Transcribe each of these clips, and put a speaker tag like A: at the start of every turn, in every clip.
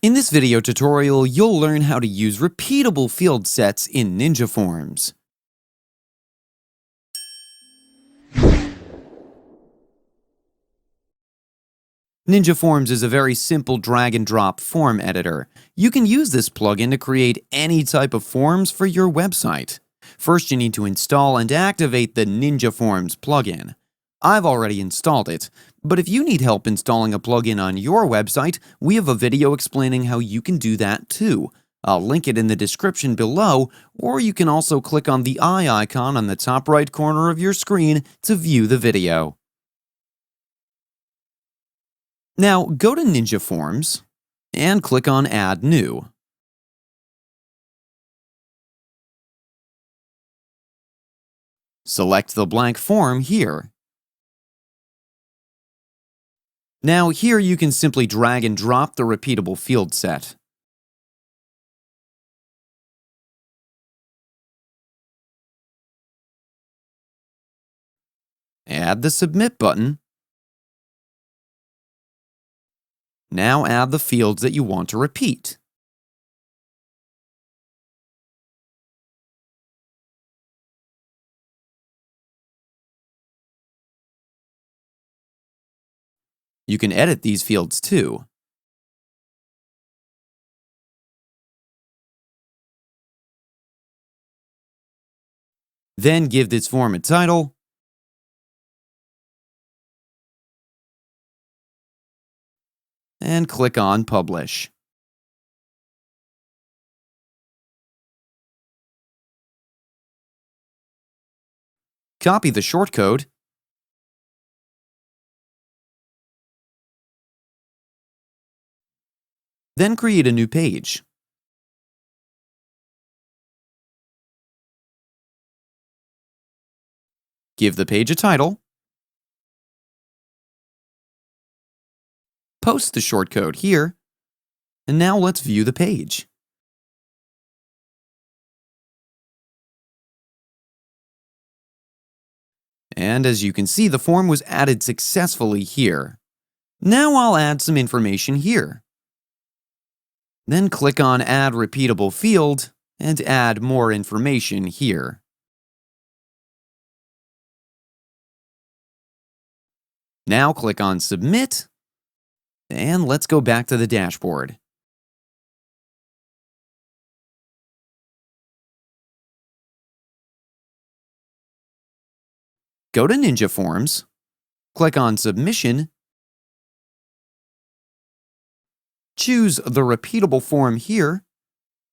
A: In this video tutorial, you'll learn how to use repeatable field sets in Ninja Forms. Ninja Forms is a very simple drag-and-drop form editor. You can use this plugin to create any type of forms for your website. First, you need to install and activate the Ninja Forms plugin. I've already installed it, but if you need help installing a plugin on your website, we have a video explaining how you can do that too. I'll link it in the description below, or you can also click on the eye icon on the top right corner of your screen to view the video. Now, go to Ninja Forms and click on Add New. Select the blank form here. Now here you can simply drag and drop the repeatable field set. Add the Submit button. Now add the fields that you want to repeat. You can edit these fields too. Then give this form a title and click on Publish. Copy the shortcode then create a new page. Give the page a title. Post the shortcode here. And now let's view the page. And as you can see, the form was added successfully here. Now I'll add some information here. Then click on Add Repeatable Field and add more information here. Now click on Submit, and let's go back to the dashboard. Go to Ninja Forms, click on Submission, choose the repeatable form here,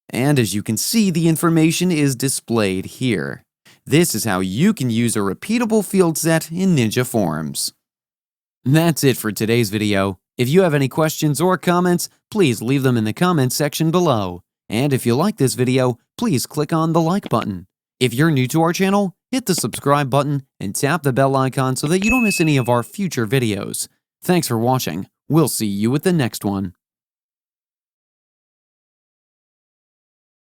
A: and as you can see, the information is displayed here. This is how you can use a repeatable field set in Ninja Forms. That's it for today's video. If you have any questions or comments, please leave them in the comments section below. And if you like this video, please click on the like button. If you're new to our channel, hit the subscribe button and tap the bell icon so that you don't miss any of our future videos. Thanks for watching. We'll see you with the next one.